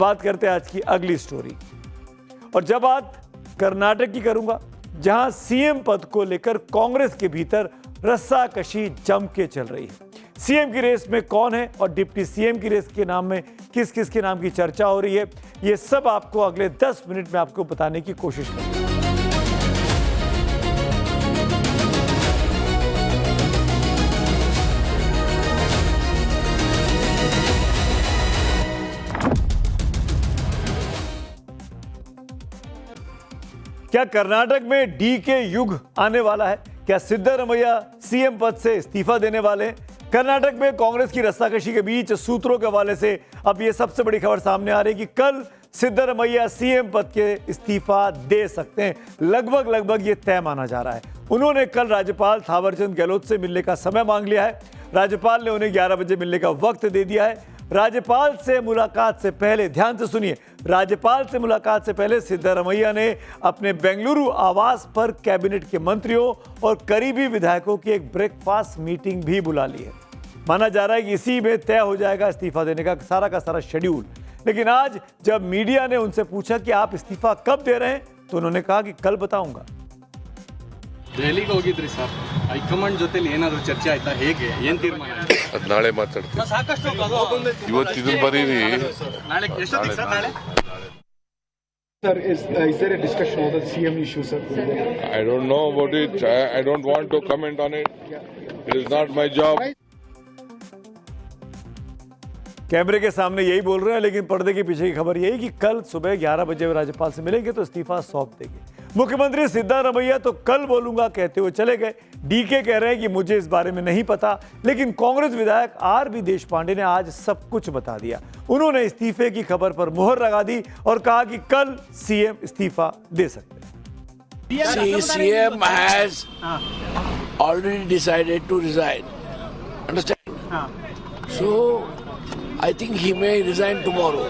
बात करते हैं आज की अगली स्टोरी। और जब बात कर्नाटक की करूंगा, जहां सीएम पद को लेकर कांग्रेस के भीतर रस्साकशी जम के चल रही है। सीएम की रेस में कौन है और डिप्टी सीएम की रेस के नाम में किस किस के नाम की चर्चा हो रही है, ये सब आपको अगले 10 मिनट में आपको बताने की कोशिश करूंगा। क्या कर्नाटक में डी के युग आने वाला है? क्या सिद्धारमैया सीएम पद से इस्तीफा देने वाले हैं? कर्नाटक में कांग्रेस की रस्साकशी के बीच सूत्रों के हवाले से अब यह सबसे बड़ी खबर सामने आ रही है कि कल सिद्धारमैया सीएम पद के इस्तीफा दे सकते हैं। लगभग ये तय माना जा रहा है। उन्होंने कल राज्यपाल थावरचंद गहलोत से मिलने का समय मांग लिया है। राज्यपाल ने उन्हें 11 बजे मिलने का वक्त दे दिया है। राज्यपाल से मुलाकात से पहले, ध्यान से सुनिए, राज्यपाल से मुलाकात से पहले सिद्धारमैया ने अपने बेंगलुरु आवास पर कैबिनेट के मंत्रियों और करीबी विधायकों की एक ब्रेकफास्ट मीटिंग भी बुला ली है। माना जा रहा है कि इसी में तय हो जाएगा इस्तीफा देने का सारा शेड्यूल। लेकिन आज जब मीडिया ने उनसे पूछा कि आप इस्तीफा कब दे रहे हैं, तो उन्होंने कहा कि कल बताऊंगा। ಡೆಲ್ಲಿಗೆ ಹೋಗಿದ್ರಿ ಸರ್, ಹೈಕಮಾಂಡ್ ಜೊತೆಲಿ ಏನಾದರೂ ಚರ್ಚೆ ಆಯ್ತಾ? ಹೇಗೆ ಏನು ತೀರ್ಮಾನ? ಅದು ನಾಳೆ ಮಾತಾಡ್ತೀವಿ. ಸಾಕಷ್ಟು ಇವತ್ತು ಇದನ್ನ ಬರೀರಿ. ನಾಳೆ ಎಷ್ಟೊತ್ತಿಗೆ ಸರ್? ನಾಳೆ Sir, is there a discussion over the CM issue, sir? I don't know about it. I don't want to comment on it. It is not my job. कैमरे के सामने यही बोल रहे हैं, लेकिन पर्दे के पीछे की खबर यही कि कल सुबह 11 बजे वे राज्यपाल से मिलेंगे तो इस्तीफा सौंप देंगे। मुख्यमंत्री सिद्धारमैया तो कल बोलूंगा कहते हुए चले गए। डीके कह रहे हैं कि मुझे इस बारे में नहीं पता, लेकिन कांग्रेस विधायक आरबी देशपांडे ने आज सब कुछ बता दिया। उन्होंने इस्तीफे की खबर पर मुहर लगा दी और कहा कि कल सीएम इस्तीफा दे सकते हैं। CM has already decided to resign. Understand? So I think he may resign tomorrow.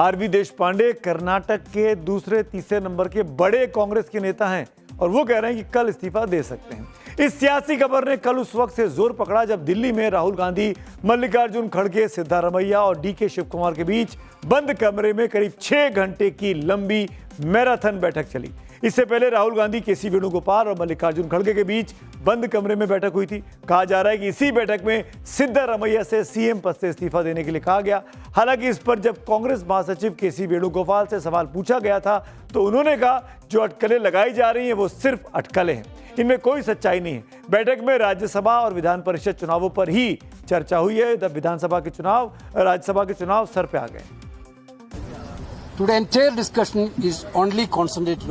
RB Deshpande Karnataka के दूसरे तीसरे नंबर के बड़े कांग्रेस के नेता हैं और वो कह रहे हैं कि कल इस्तीफा दे सकते हैं। इस सियासी खबर ने कल उस वक्त से जोर पकड़ा जब दिल्ली में राहुल गांधी, मल्लिकार्जुन खड़गे, सिद्धारमैया और डीके शिव कुमार के बीच बंद कमरे में करीब 6 घंटे की लंबी मैराथन बैठक चली। इससे पहले राहुल गांधी, केसी वेणुगोपाल और मल्लिकार्जुन खड़गे के बीच बंद कमरे में बैठक हुई थी। कहा जा रहा है कि इसी बैठक में सिद्धारमैया से सीएम पद से इस्तीफा देने के लिए कहा गया। हालांकि इस पर जब कांग्रेस महासचिव केसी वेणुगोपाल से सवाल पूछा गया था तो उन्होंने कहा जो अटकलें लगाई जा रही हैं वो सिर्फ अटकलें हैं, इनमें कोई सच्चाई नहीं है। बैठक में राज्यसभा और विधान परिषद चुनावों पर ही चर्चा हुई है। जब विधानसभा के चुनाव, राज्यसभा के चुनाव सर पे आ गए।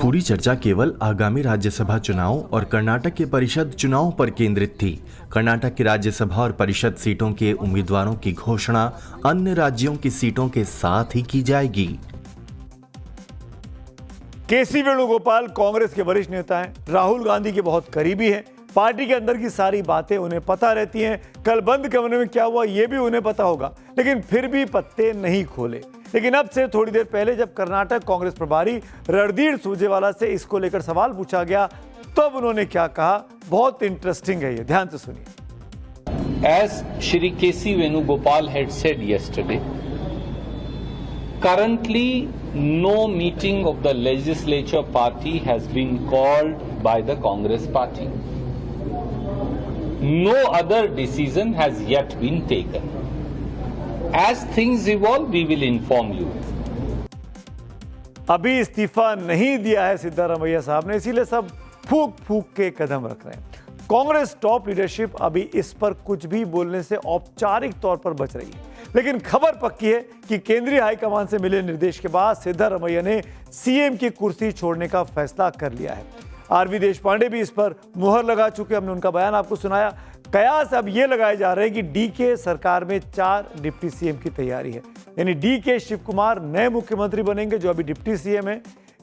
पूरी चर्चा केवल आगामी राज्यसभा चुनाव और कर्नाटक के परिषद चुनाव पर केंद्रित थी। कर्नाटक की राज्यसभा और परिषद सीटों के उम्मीदवारों की घोषणा अन्य राज्यों की सीटों के साथ ही की जाएगी। केसी वेणुगोपाल कांग्रेस के वरिष्ठ नेता हैं, राहुल गांधी के बहुत करीबी हैं। पार्टी के अंदर की सारी बातें उन्हें पता रहती हैं। कल बंद कमरे में क्या हुआ ये भी उन्हें पता होगा, लेकिन फिर भी पत्ते नहीं खोले। लेकिन अब से थोड़ी देर पहले जब कर्नाटक कांग्रेस प्रभारी रणधीर सुरजेवाला से इसको लेकर सवाल पूछा गया तब उन्होंने क्या कहा, बहुत इंटरेस्टिंग है ये, ध्यान से सुनिए। As Shri K.C. Venugopal had said yesterday, currently no meeting of the legislature party has been called by the Congress party. No other decision has yet been taken. As things evolve, we will inform you. अभी इस्तीफा नहीं दिया है सिद्धारमैया साहब ने, इसीलिए सब फूक फूक के कदम रख रहे हैं। कांग्रेस टॉप लीडरशिप अभी इस पर कुछ भी बोलने से औपचारिक तौर पर बच रही है, लेकिन खबर पक्की है कि केंद्रीय हाईकमान से मिले निर्देश के बाद सिद्धारमैया ने सीएम की कुर्सी छोड़ने का फैसला कर लिया है। आरबी देशपांडे भी इस पर मुहर लगा चुके, हमने उनका बयान आपको सुनाया। कयास अब ये लगाए जा रहे हैं कि डीके सरकार में 4 डिप्टी सीएम की तैयारी है, यानी डीके शिव कुमार नए मुख्यमंत्री बनेंगे जो अभी डिप्टी सीएम है।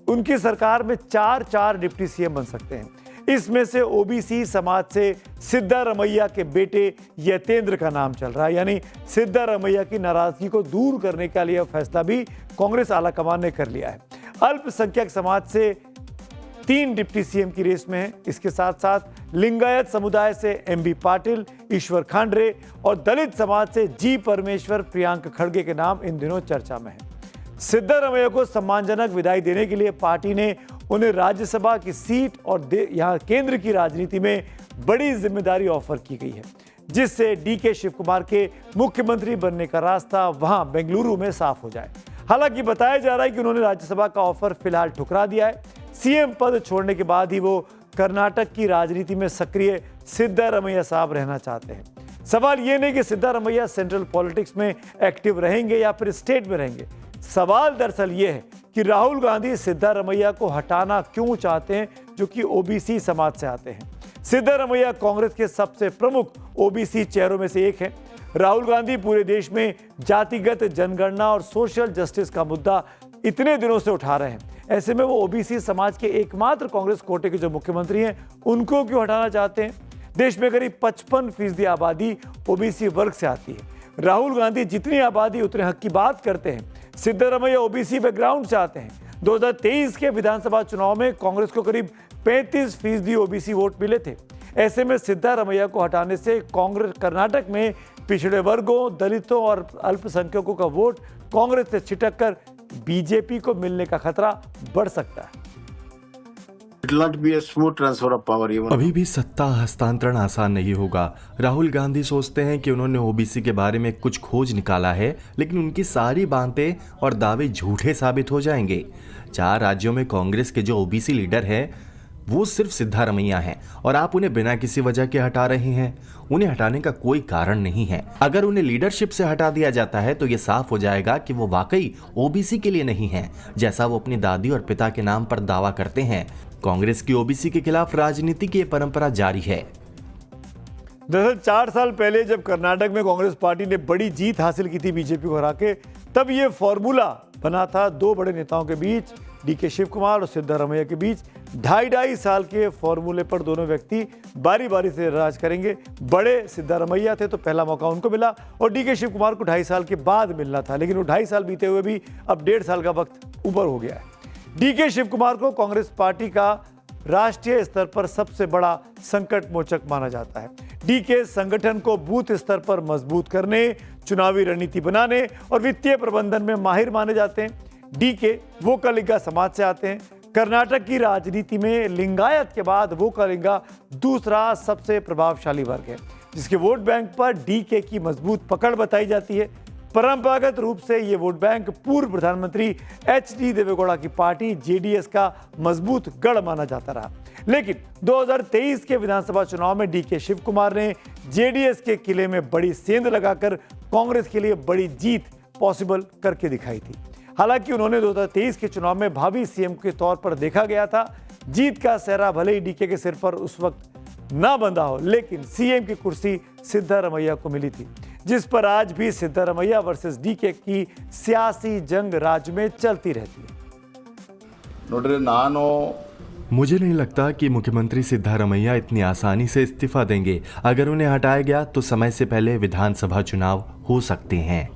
उनकी सरकार में 4 डिप्टी सीएम बन सकते हैं। इसमें से ओबीसी समाज से सिद्धारमैया के बेटे यतेंद्र का नाम चल रहा है, यानी सिद्धारमैया की नाराजगी को दूर करने का लिए फैसला भी कांग्रेस आलाकमान ने कर लिया है। अल्पसंख्यक समाज से 3 डिप्टी सीएम की रेस में हैं। इसके साथ साथ लिंगायत समुदाय से एमबी पाटिल, ईश्वर खांडरे और दलित समाज से जी परमेश्वर, प्रियांक खड़गे के नाम इन दिनों चर्चा में हैं। सिद्धारमैया को सम्मानजनक विदाई देने के लिए पार्टी ने उन्हें राज्यसभा की सीट और यहाँ केंद्र की राजनीति में बड़ी जिम्मेदारी ऑफर की गई है, जिससे डीके शिव कुमार के मुख्यमंत्री बनने का रास्ता वहां बेंगलुरु में साफ हो जाए। हालांकि बताया जा रहा है कि उन्होंने राज्यसभा का ऑफर फिलहाल ठुकरा दिया है। सीएम पद छोड़ने के बाद ही वो कर्नाटक की राजनीति में सक्रिय सिद्धारमैया साहब रहना चाहते हैं। सवाल ये नहीं कि सिद्धारमैया सेंट्रल पॉलिटिक्स में एक्टिव रहेंगे या फिर स्टेट में रहेंगे। सवाल दरअसल ये है कि राहुल गांधी सिद्धारमैया को हटाना क्यों चाहते हैं, जो कि ओबीसी समाज से आते हैं। सिद्धारमैया कांग्रेस के सबसे प्रमुख ओबीसी चेहरों में से एक हैं। राहुल गांधी पूरे देश में जातिगत जनगणना और सोशल जस्टिस का मुद्दा इतने दिनों से उठा रहे हैं। ऐसे में वो ओबीसी समाज के एकमात्र कांग्रेस कोटे के जो मुख्यमंत्री हैं, उनको क्यों हटाना चाहते हैं? देश में करीब 55% आबादी ओबीसी वर्ग से आती है। राहुल गांधी जितनी आबादी उतने हक की बात करते हैं। सिद्धारमैया ओबीसी बैकग्राउंड से आते हैं। 2023 के विधानसभा चुनाव में कांग्रेस को करीब 35% ओबीसी वोट मिले थे। ऐसे में सिद्धारमैया को हटाने से कांग्रेस कर्नाटक में पिछड़े वर्गों, दलितों और अल्पसंख्यकों का वोट कांग्रेस से छिटक कर बीजेपी को मिलने का खतरा बढ़ सकता है। It will not be a smooth transfer of power even. अभी भी सत्ता हस्तांतरण आसान नहीं होगा। राहुल गांधी सोचते हैं कि उन्होंने ओबीसी के बारे में कुछ खोज निकाला है, लेकिन उनकी सारी बातें और दावे झूठे साबित हो जाएंगे। 4 राज्यों में कांग्रेस के जो ओबीसी लीडर हैं, वो सिर्फ सिद्धारमैया हैं और आप उन्हें बिना किसी वजह के हटा रहे हैं। उन्हें हटाने का कोई कारण नहीं है। अगर उन्हें लीडरशिप से हटा दिया जाता है तो ये साफ हो जाएगा कि वो वाकई ओबीसी के लिए नहीं है, जैसा वो अपनी दादी और पिता के नाम पर दावा करते हैं। कांग्रेस की ओबीसी के खिलाफ राजनीति की परंपरा जारी है। दरअसल 4 साल पहले जब कर्नाटक में कांग्रेस पार्टी ने बड़ी जीत हासिल की थी बीजेपी को हरा के, तब ये फॉर्मूला बना था 2 बड़े नेताओं के बीच, डीके शिव कुमार और सिद्धारमैया के बीच। 2.5 साल के फॉर्मूले पर दोनों व्यक्ति बारी बारी से राज करेंगे। बड़े सिद्धारमैया थे तो पहला मौका उनको मिला और डीके शिव कुमार को 2.5 साल के बाद मिलना था, लेकिन वो 2.5 साल बीते हुए भी अब 1.5 साल का वक्त ऊपर हो गया है। डीके शिव कुमार को कांग्रेस पार्टी का राष्ट्रीय स्तर पर सबसे बड़ा संकट मोचक माना जाता है। डीके संगठन को बूथ स्तर पर मजबूत करने, चुनावी रणनीति बनाने और वित्तीय प्रबंधन में माहिर माने जाते हैं। डीके वोकलिंगा समाज से आते हैं। कर्नाटक की राजनीति में लिंगायत के बाद वोकलिंगा दूसरा सबसे प्रभावशाली वर्ग है, जिसके वोट बैंक पर डीके की मजबूत पकड़ बताई जाती है। परंपरागत रूप से ये वोट बैंक पूर्व प्रधानमंत्री एचडी देवेगौड़ा की पार्टी जेडीएस का मजबूत गढ़ माना जाता रहा। लेकिन 2023 के विधानसभा चुनाव में डीके शिव कुमार ने जेडीएस के किले में बड़ी सेंध लगाकर कांग्रेस के लिए बड़ी जीत पॉसिबल करके दिखाई थी। हालांकि उन्होंने 2023 के चुनाव में भावी सीएम के तौर पर देखा गया था। जीत का सेहरा भले ही डीके के सिर पर उस वक्त ना बंधा हो, लेकिन सीएम की कुर्सी सिद्धारमैया को मिली थी, जिस पर आज भी सिद्धारमैया वर्सेस डीके की सियासी जंग राज्य में चलती रहती है। नोड्रे नानो मुझे नहीं लगता कि मुख्यमंत्री सिद्धारमैया इतनी आसानी से इस्तीफा देंगे। अगर उन्हें हटाया गया तो समय से पहले विधानसभा चुनाव हो सकते हैं।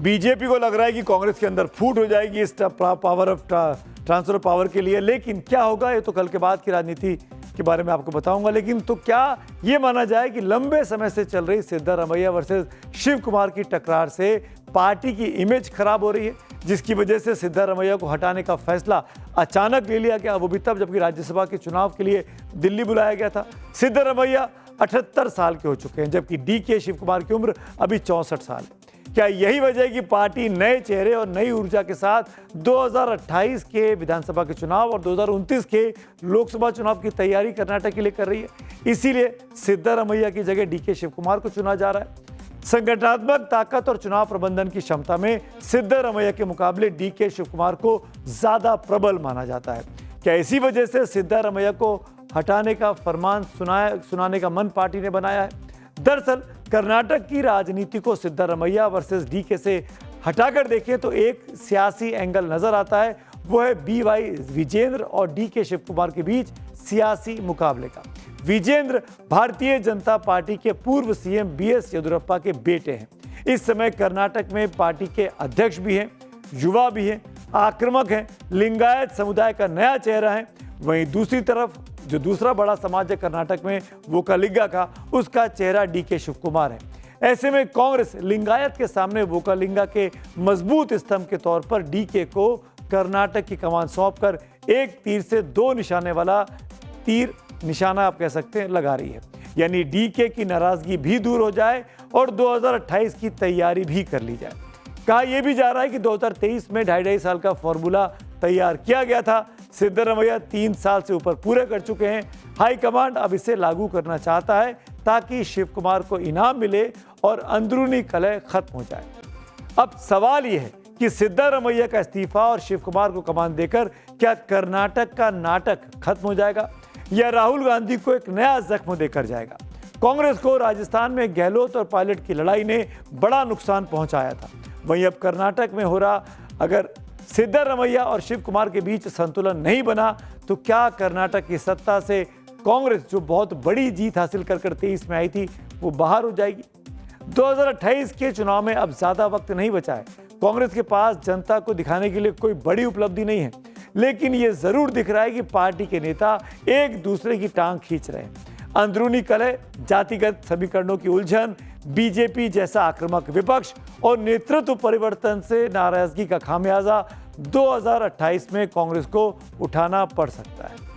बीजेपी को लग रहा है कि कांग्रेस के अंदर फूट हो जाएगी इस power of transfer of power के लिए, लेकिन क्या होगा ये तो कल के बाद की राजनीति के बारे में आपको बताऊंगा। लेकिन तो क्या ये माना जाए कि लंबे समय से चल रही सिद्धारमैया वर्सेस शिव कुमार की टकरार से पार्टी की इमेज खराब हो रही है, जिसकी वजह से सिद्धारमैया को हटाने का फैसला अचानक ले लिया गया, वो भी तब जबकि राज्यसभा के चुनाव के लिए दिल्ली बुलाया गया था। सिद्धारमैया 78 साल के हो चुके हैं, जबकि डीके शिव कुमार की उम्र अभी 64 साल है। क्या यही वजह है कि पार्टी नए चेहरे और नई ऊर्जा के साथ 2028 के विधानसभा के चुनाव और 2029 के लोकसभा चुनाव की तैयारी कर्नाटक के लिए कर रही है? इसीलिए सिद्धारमैया की जगह डीके शिव कुमार को चुना जा रहा है। संगठनात्मक ताकत और चुनाव प्रबंधन की क्षमता में सिद्धारमैया के मुकाबले डीके शिव कुमार को ज्यादा प्रबल माना जाता है। क्या इसी वजह से सिद्धारमैया को हटाने का फरमान सुनाने का मन पार्टी ने बनाया है? दरअसल कर्नाटक की राजनीति को सिद्धारमैया वर्सेस डीके से हटाकर देखें तो एक सियासी एंगल नजर आता है, वो है बीवाई विजेंद्र और डीके शिव कुमार के बीच सियासी मुकाबले का। विजेंद्र भारतीय जनता पार्टी के पूर्व सीएम बीएस येदियुरप्पा के बेटे हैं। इस समय कर्नाटक में पार्टी के अध्यक्ष भी हैं, युवा भी हैं आक्रामक हैं, लिंगायत समुदाय का नया चेहरा है। वहीं दूसरी तरफ जो दूसरा बड़ा समाज है कर्नाटक में वोकालिंगा का, उसका चेहरा डीके शिव कुमार है। ऐसे में कांग्रेस लिंगायत के सामने वोकालिंगा के मजबूत स्तंभ के तौर पर डीके को कर्नाटक की कमान सौंपकर एक तीर से दो निशाने वाला तीर निशाना आप कह सकते हैं लगा रही है। यानी डीके की नाराजगी भी दूर हो जाए और 2028 की तैयारी भी कर ली जाए। कहा यह भी जा रहा है कि 2023 में 2.5 साल का फॉर्मूला तैयार किया गया था। सिद्धरमैया 3 साल से ऊपर पूरे कर चुके हैं। हाईकमांड अब इसे लागू करना चाहता है ताकि शिव कुमार को इनाम मिले और अंदरूनी कलह खत्म हो जाए। अब सवाल यह है कि सिद्धरमैया का इस्तीफा और शिव कुमार को कमान देकर क्या कर्नाटक का नाटक खत्म हो जाएगा या राहुल गांधी को एक नया जख्म देकर जाएगा। कांग्रेस को राजस्थान में गहलोत और पायलट की लड़ाई ने बड़ा नुकसान पहुंचाया था। वहीं अब कर्नाटक में हो रहा, अगर सिद्धरमैया और शिव कुमार के बीच संतुलन नहीं बना तो क्या कर्नाटक की सत्ता से कांग्रेस जो बहुत बड़ी जीत हासिल कर 23 में आई थी वो बाहर हो जाएगी। 2028 के चुनाव में अब ज्यादा वक्त नहीं बचा है। कांग्रेस के पास जनता को दिखाने के लिए कोई बड़ी उपलब्धि नहीं है, लेकिन ये जरूर दिख रहा है कि पार्टी के नेता एक दूसरे की टांग खींच रहे हैं। अंदरूनी कलह, जातिगत समीकरणों की उलझन, बीजेपी जैसा आक्रामक विपक्ष और नेतृत्व परिवर्तन से नाराजगी का खामियाजा 2028 में कांग्रेस को उठाना पड़ सकता है।